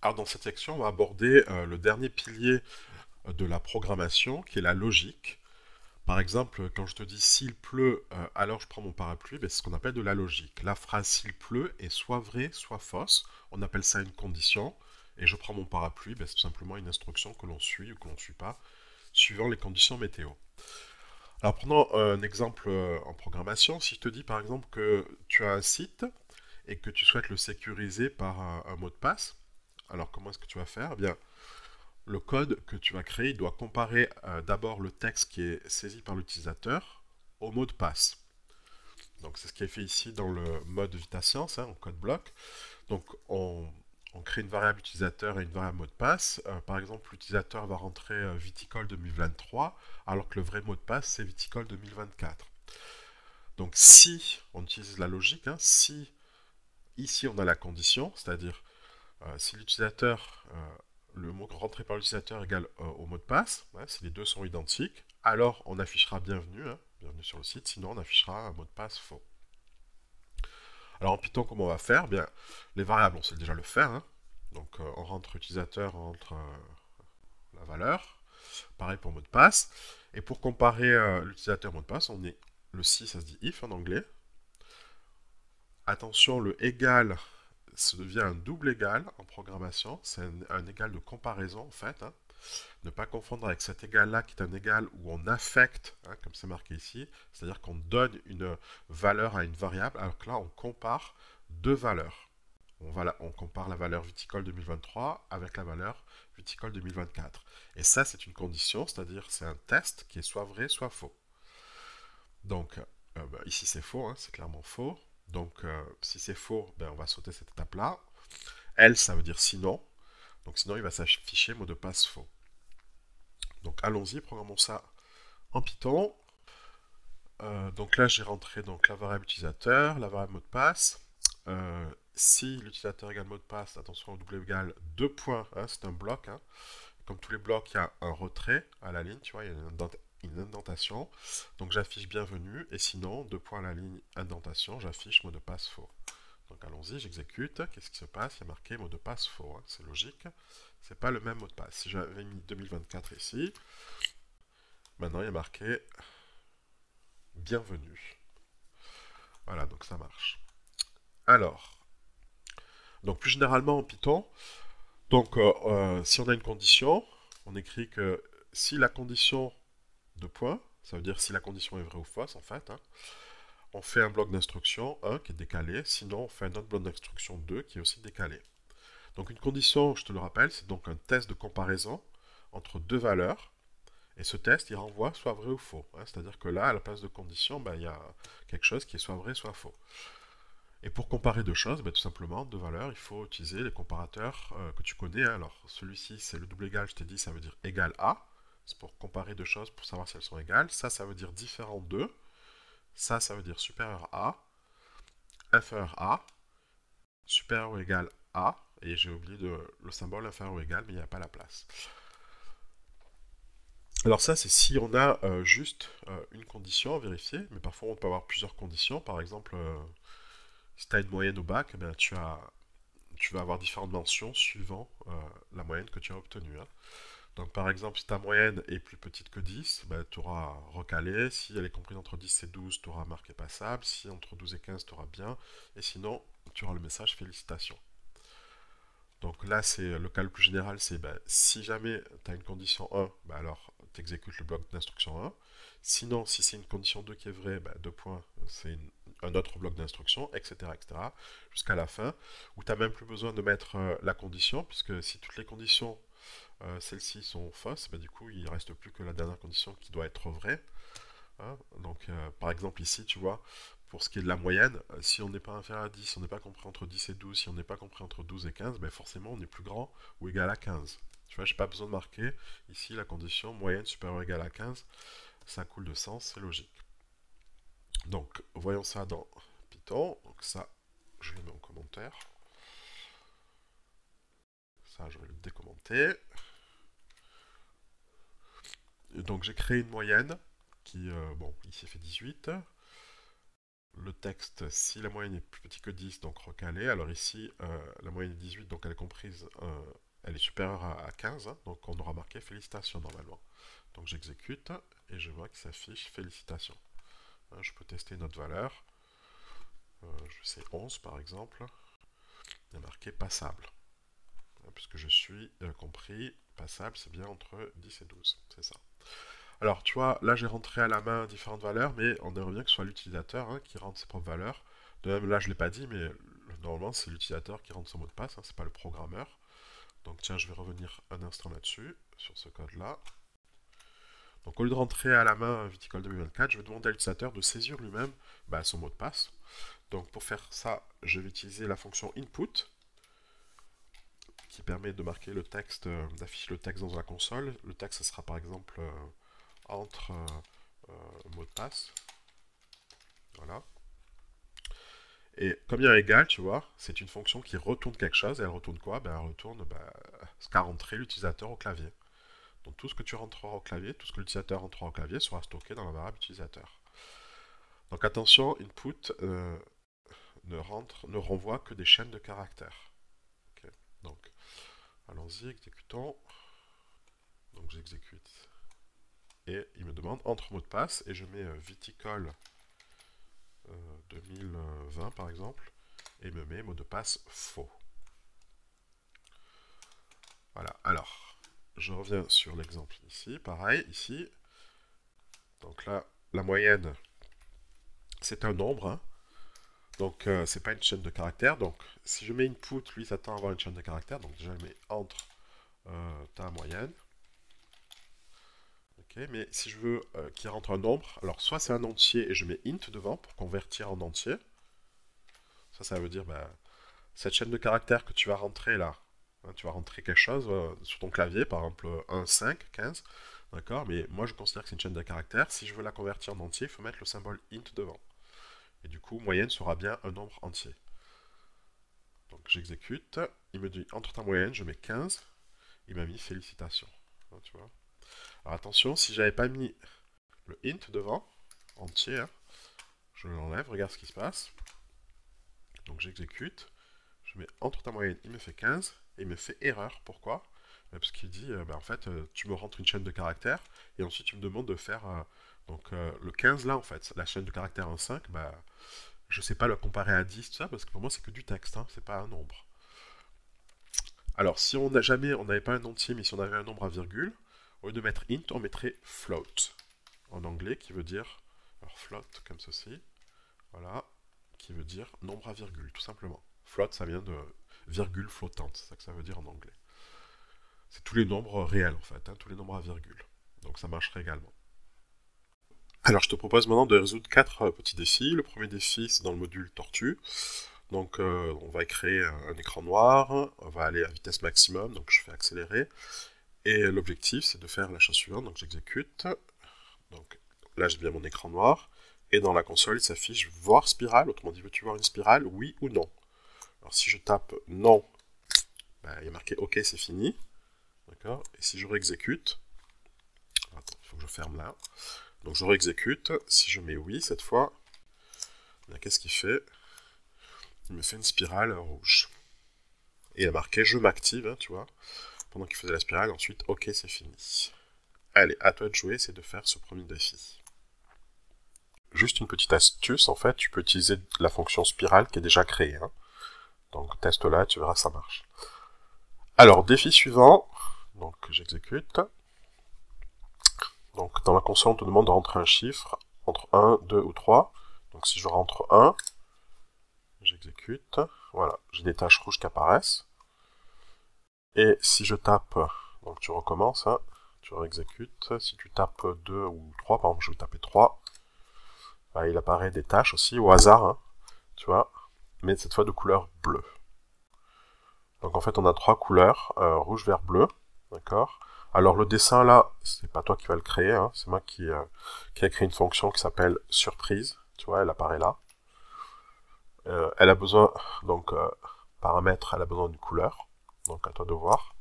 Alors dans cette section, on va aborder le dernier pilier de la programmation, qui est la logique. Par exemple, quand je te dis s'il pleut, alors je prends mon parapluie, ben, c'est ce qu'on appelle de la logique. La phrase s'il pleut est soit vraie, soit fausse. On appelle ça une condition. Et je prends mon parapluie, ben, c'est tout simplement une instruction que l'on suit ou que l'on ne suit pas, suivant les conditions météo. Alors prenons un exemple en programmation. Si je te dis par exemple que tu as un site et que tu souhaites le sécuriser par un mot de passe, alors comment est-ce que tu vas faire? Eh bien, le code que tu vas créer, il doit comparer d'abord le texte qui est saisi par l'utilisateur au mot de passe. Donc c'est ce qui est fait ici dans le mode VitaScience, hein, en code bloc. Donc on crée une variable utilisateur et une variable mot de passe. Par exemple, l'utilisateur va rentrer viticole 2023, alors que le vrai mot de passe c'est viticole 2024. Donc si on utilise la logique, hein, si ici on a la condition, c'est-à-dire si l'utilisateur, le mot rentré par l'utilisateur égale au mot de passe, ouais, si les deux sont identiques, alors on affichera bienvenue, hein, bienvenue sur le site, sinon on affichera un mot de passe faux. Alors en Python, comment on va faire? Bien, les variables, on sait déjà le faire, hein. Donc on rentre utilisateur, on rentre la valeur. Pareil pour mot de passe. Et pour comparer l'utilisateur mot de passe, on est le si, ça se dit if en anglais. Attention, le égal, ça devient un double égal en programmation. C'est un égal de comparaison en fait, hein. Ne pas confondre avec cet égal-là qui est un égal où on affecte, hein, comme c'est marqué ici, c'est-à-dire qu'on donne une valeur à une variable, alors que là on compare deux valeurs. On compare la valeur viticole 2023 avec la valeur viticole 2024. Et ça, c'est une condition, c'est-à-dire c'est un test qui est soit vrai, soit faux. Donc, ici c'est faux, hein, c'est clairement faux. Donc, si c'est faux, ben, on va sauter cette étape-là. Elle, ça veut dire sinon. Donc, sinon, il va s'afficher mot de passe faux. Donc, allons-y, programmons ça en Python. Donc là, j'ai rentré donc, la variable utilisateur, la variable mot de passe. Si l'utilisateur égale mot de passe, attention au double égal 2 points, hein, c'est un bloc, hein. Comme tous les blocs, il y a un retrait à la ligne, tu vois, il y a une indentation. Donc j'affiche bienvenue, et sinon, 2 points à la ligne, indentation, j'affiche mot de passe faux. Donc allons-y, j'exécute. Qu'est-ce qui se passe? Il y a marqué mot de passe faux, hein, c'est logique. C'est pas le même mot de passe. Si j'avais mis 2024 ici, maintenant il y a marqué bienvenue. Voilà, donc ça marche. Alors, donc plus généralement en Python, donc si on a une condition, on écrit que si la condition de points, ça veut dire si la condition est vraie ou fausse en fait, hein, on fait un bloc d'instruction 1 qui est décalé, sinon on fait un autre bloc d'instruction 2 qui est aussi décalé. Donc une condition, je te le rappelle, c'est donc un test de comparaison entre deux valeurs, et ce test il renvoie soit vrai ou faux, hein, c'est-à-dire que là, à la place de condition, ben, il y a quelque chose qui est soit vrai, soit faux. Et pour comparer deux choses, ben, tout simplement, deux valeurs, il faut utiliser les comparateurs que tu connais, hein. Alors, celui-ci, c'est le double égal, je t'ai dit, ça veut dire égal à. C'est pour comparer deux choses, pour savoir si elles sont égales. Ça veut dire différent de. Ça veut dire supérieur à, inférieur à, supérieur ou égal à. Et j'ai oublié le symbole inférieur ou égal, mais il n'y a pas la place. Alors ça, c'est si on a juste une condition à vérifier, mais parfois on peut avoir plusieurs conditions. Par exemple, si tu as une moyenne au bac, eh bien, tu vas avoir différentes mentions suivant la moyenne que tu as obtenue, hein. Donc par exemple, si ta moyenne est plus petite que 10, ben, tu auras recalé. Si elle est comprise entre 10 et 12, tu auras marqué passable. Si entre 12 et 15, tu auras bien. Et sinon, tu auras le message félicitations. Donc là, c'est le cas le plus général, c'est ben, si jamais tu as une condition 1, ben alors tu exécutes le bloc d'instruction 1. Sinon, si c'est une condition 2 qui est vraie, ben, 2 points, c'est un autre bloc d'instruction, etc. Jusqu'à la fin, où tu n'as même plus besoin de mettre la condition, puisque si toutes les conditions, celles-ci, sont fausses, ben, du coup, il ne reste plus que la dernière condition qui doit être vraie, hein. Donc, par exemple, ici, tu vois, pour ce qui est de la moyenne, si on n'est pas inférieur à 10, si on n'est pas compris entre 10 et 12, si on n'est pas compris entre 12 et 15, ben forcément, on est plus grand ou égal à 15. Tu vois, je n'ai pas besoin de marquer ici la condition moyenne supérieure ou égale à 15. Ça coule de sens, c'est logique. Donc, voyons ça dans Python. Donc ça, je le mets en commentaire. Ça, je vais le décommenter. Et donc, j'ai créé une moyenne qui, bon, ici fait 18. le texte, si la moyenne est plus petite que 10, donc recalé. Alors ici, la moyenne est 18, donc elle est comprise, elle est supérieure à 15, hein, donc on aura marqué félicitations normalement. Donc j'exécute et je vois qu'il s'affiche félicitations. Hein, je peux tester une autre valeur. Je sais 11 par exemple. Il y a marqué passable. Hein, puisque je suis compris, passable c'est bien entre 10 et 12, c'est ça. Alors, tu vois, là j'ai rentré à la main différentes valeurs, mais on aimerait bien que ce soit l'utilisateur hein, qui rentre ses propres valeurs. De même, là je ne l'ai pas dit, mais normalement c'est l'utilisateur qui rentre son mot de passe, hein, c'est pas le programmeur. Donc tiens, je vais revenir un instant là-dessus, sur ce code-là. Donc au lieu de rentrer à la main Viticole 2024, je vais demander à l'utilisateur de saisir lui-même son mot de passe. Donc pour faire ça, je vais utiliser la fonction input, qui permet de marquer le texte, d'afficher le texte dans la console. Le texte, ce sera par exemple entre mot de passe. Voilà. Et comme il y a un égal, tu vois, c'est une fonction qui retourne quelque chose. Et elle retourne quoi? Elle retourne ce qu'a rentré l'utilisateur au clavier. Donc tout ce que tu rentreras au clavier, tout ce que l'utilisateur rentrera au clavier sera stocké dans la variable utilisateur. Donc attention, input ne renvoie que des chaînes de caractères. Okay. Donc allons-y, exécutons. Donc j'exécute. Et il me demande entre mot de passe et je mets viticole 2020 par exemple, et me met mot de passe faux. Voilà, alors, je reviens sur l'exemple ici, pareil, ici, donc là, la moyenne, c'est un nombre, hein. Donc c'est pas une chaîne de caractères, donc si je mets input, lui s'attend à avoir une chaîne de caractères, donc déjà je mets entre ta moyenne. Ok, mais si je veux qu'il rentre un nombre, alors soit c'est un entier et je mets int devant pour convertir en entier. Ça veut dire cette chaîne de caractères que tu vas rentrer là, hein, tu vas rentrer quelque chose sur ton clavier, par exemple 1, 5, 15, d'accord, mais moi je considère que c'est une chaîne de caractères. Si je veux la convertir en entier, il faut mettre le symbole int devant. Et du coup, moyenne sera bien un nombre entier. Donc j'exécute, il me dit entre ta moyenne, je mets 15, il m'a mis félicitations. Hein, tu vois. Alors attention, si j'avais pas mis le int devant, entier, hein, je l'enlève, regarde ce qui se passe. Donc j'exécute, je mets entre ta moyenne, il me fait 15, et il me fait erreur. Pourquoi? Parce qu'il dit, en fait, tu me rentres une chaîne de caractères, et ensuite tu me demandes de faire le 15 là, en fait, la chaîne de caractères en 5, je sais pas le comparer à 10, tout ça, parce que pour moi c'est que du texte, hein, c'est pas un nombre. Alors si on n'avait pas un entier, mais si on avait un nombre à virgule, au lieu de mettre int, on mettrait float, en anglais, qui veut dire, alors float comme ceci, voilà, qui veut dire nombre à virgule, tout simplement. Float, ça vient de virgule flottante, c'est ça que ça veut dire en anglais. C'est tous les nombres réels en fait, hein, tous les nombres à virgule. Donc ça marcherait également. Alors je te propose maintenant de résoudre 4 petits défis. Le premier défi c'est dans le module tortue. Donc on va créer un écran noir, on va aller à vitesse maximum, donc je fais accélérer. Et l'objectif c'est de faire la chose suivante, donc j'exécute. Donc là j'ai bien mon écran noir. Et dans la console il s'affiche voir spirale, autrement dit veux-tu voir une spirale, oui ou non. Alors si je tape non, il y a marqué ok c'est fini. D'accord. Et si je réexécute, attends, il faut que je ferme là. Donc je réexécute, si je mets oui cette fois, qu'est-ce qu'il fait? Il me fait une spirale rouge. Et il a marqué je m'active, hein, tu vois, pendant qu'il faisait la spirale, ensuite ok c'est fini. Allez, à toi de jouer, c'est de faire ce premier défi. Juste une petite astuce, en fait, tu peux utiliser la fonction spirale qui est déjà créée. Hein. Donc teste là, tu verras ça marche. Alors, défi suivant, donc j'exécute. Donc dans la console, on te demande de rentrer un chiffre entre 1, 2 ou 3. Donc si je rentre 1, j'exécute. Voilà, j'ai des taches rouges qui apparaissent. Et si je tape, donc tu recommences, hein, tu réexécutes. Si tu tapes 2 ou 3, par exemple je vais taper 3, il apparaît des taches aussi au hasard, hein, tu vois, mais cette fois de couleur bleue. Donc en fait on a 3 couleurs, rouge, vert, bleu, d'accord. Alors le dessin là, c'est pas toi qui vas le créer, hein, c'est moi qui a créé une fonction qui s'appelle surprise, tu vois, elle apparaît là. Elle a besoin, donc paramètre, elle a besoin d'une couleur, donc à toi de voir.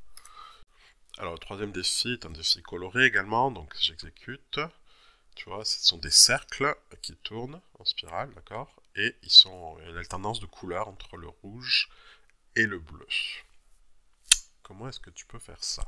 Alors le troisième défi est un défi coloré également, donc j'exécute. Tu vois, ce sont des cercles qui tournent en spirale, d'accord? et il y a une alternance de couleurs entre le rouge et le bleu. Comment est-ce que tu peux faire ça?